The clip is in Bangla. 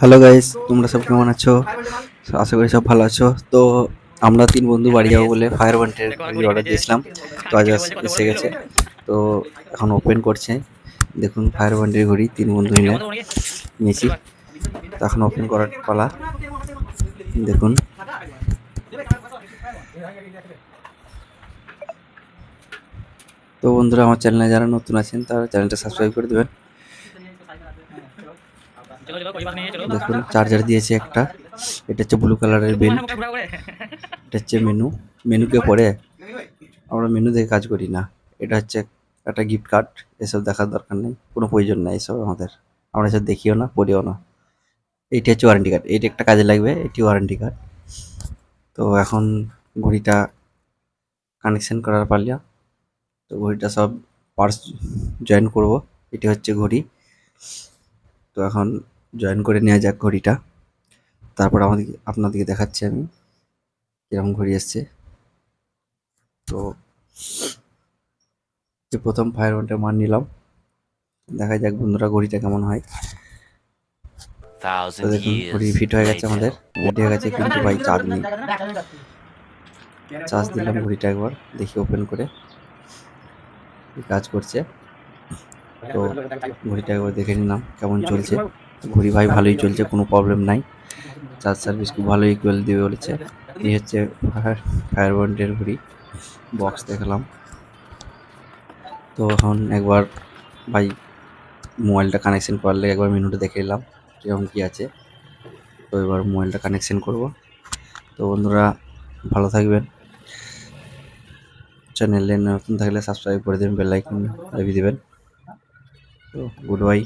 হ্যালো গাইস, তোমরা সব কেমন আছো? আশা করি সব ভালো আছো। তো আমরা 3 বন্ধু বাড়ি যাবো বলে ফায়ার ওয়ান্টের দেখো আমার ঘড়ি ঘড়িটা অর্ডার যে দিয়েছিলাম। তো আজ কানেক্টিংটা বলছে কথা এসে বলবে তো। গেছে। তো এখন ওপেন করছে। দেখুন ফায়ার ওয়ান্টের ঘড়ি 3 বন্ধু মিলে কেমন তো মনে নিয়েছি। হয় তো এখন ওপেন করার পালা। দেখুন। তো বন্ধুরা, আমার চ্যানেলে যারা নতুন আছেন তারা চ্যানেলটা সাবস্ক্রাইব করে দেবেন। চলো চলো পরিবার নিয়ে চলো। দেখুন চার্জার দিয়েছে একটা। এটা হচ্ছে ব্লু কালারের চুপ না বেল্ট। মুখটা ঘুরা করে। এটা হচ্ছে মেনুকে পড়ে আমরা মেনু দেখে কাজ করি না। এটা হচ্ছে একটা গিফট কার্ড। এসব দেখার দরকার নেই, কোনো প্রয়োজন নাই এসব আমাদের। আমরা এসব দেখিও না, পড়িও না। এইটা হচ্ছে ওয়ারেন্টি কার্ড, এইটা একটা কাজে লাগবে, এটি ওয়ারেন্টি কার্ড। তো এখন ঘড়িটা কানেকশন করার পালিয়া। তো ঘড়িটা সব পার্টস জয়েন করব। এটি হচ্ছে ঘড়ি। তো এখন জয়েন করে নেওয়া যাক ঘড়িটা। তারপর আপনাদেরকে দেখাচ্ছি আমি কিরকম ঘড়ি এসছে। তো যে প্রথম ফায়ার ওয়ানটা মান নিলাম, দেখা যাক বন্ধুরা ঘড়িটা কেমন হয়। তো Thousand দেখুন ঘড়ি years ফিট হয়ে গেছে later. আমাদের, রেডি হয়ে গেছে, কিন্তু ভাই চার্জ নেই। চার্জ দিলাম ঘড়িটা একবার, দেখি ওপেন করে কি কাজ করছে। তো ঘড়িটা একবার দেখে নিলাম কেমন চলছে। ঘড়ি ভাই ভালোই চলছে, কোনো প্রবলেম নাই। চার্জ সার্ভিস খুব ভালো ইকুয়াল দিবে বলেছে। এই হচ্ছে ফায়ার ব্র্যান্ডের ঘড়ি। বক্স দেখালাম। তো এখন একবার ভাই মোবাইলটা কানেকশন করলে একবার মেনুটা দেখে নিলাম কীরকম কী আছে। তো এবার মোবাইলটা কানেকশন করব। তো বন্ধুরা ভালো থাকবেন। চ্যানেলে নতুন থাকলে সাবস্ক্রাইব করে দেবেন, বেল আইকন দাবিয়ে দেবেন। তো গুড বাই।